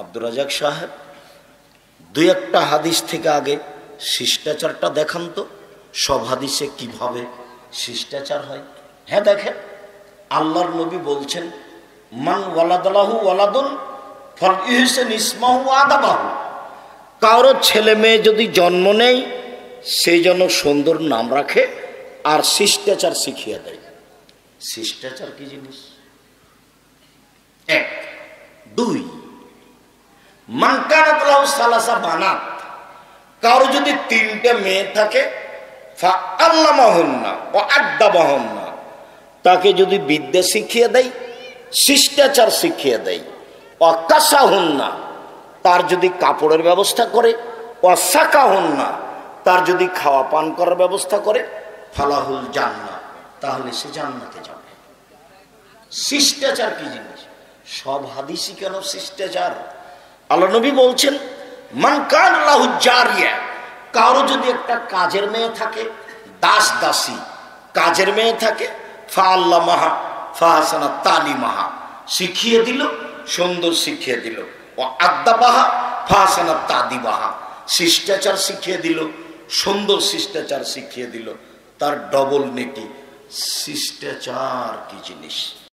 আব্দুর রাজাক সাহেব দুই একটা হাদিস থেকে আগে শিষ্টাচারটা দেখান তো, সব হাদিসে কিভাবে শিষ্টাচার হয়। হ্যাঁ দেখেন, আল্লাহর নবী বলছেন মান ওয়ালাদালাহু ওয়ালাদুন ফল ইহসান ইসমাহু আদাবাহু, কারো ছেলে মেয়ে যদি জন্ম নেয় সেই জন্য সুন্দর নাম রাখে আর শিষ্টাচার শিখিয়ে দেয়। শিষ্টাচার কি জিনিস? এক। দুই, মান কানাত লাহু সালাসা বানাত, কারো যদি তিনটে মেয়ে থাকে ফা আল্লামাহুন্না ওয়া আদ্দাবাহুন্না, তাকে যদি বিদ্যা শিখিয়ে দেয়, শিষ্টাচার শিখিয়ে দেয়। ওয়া কাসাহুন্না, তার যদি কাপড়ের ব্যবস্থা করে। ওয়া সাকাহুন্না, তার যদি খাওয়া পান করার ব্যবস্থা করে। ফালাহুল জান্নাহ, তাহলে সে জান্নাতে যাবে। শিষ্টাচার কি জিনিস? সব হাদিসই কেন শিষ্টাচার? আল্লাহ নবী বলছেন মান কান লাহু জারিয়া, কারো যদি একটা কাজের মেয়ে থাকে, দাস দাসী কাজের মেয়ে থাকে, ফা আল্লামাহা ফাহাসানা তালিমাহা, শিখিয়ে দিল, সুন্দর শিখিয়ে দিল। ও আদ্দাবাহা ফাহাসানা তাদিবাহা, শিষ্টাচার শিখিয়ে দিল, সুন্দর শিষ্টাচার শিখিয়ে দিল, তার ডবল নেকি। শিষ্টাচার কি জিনিস?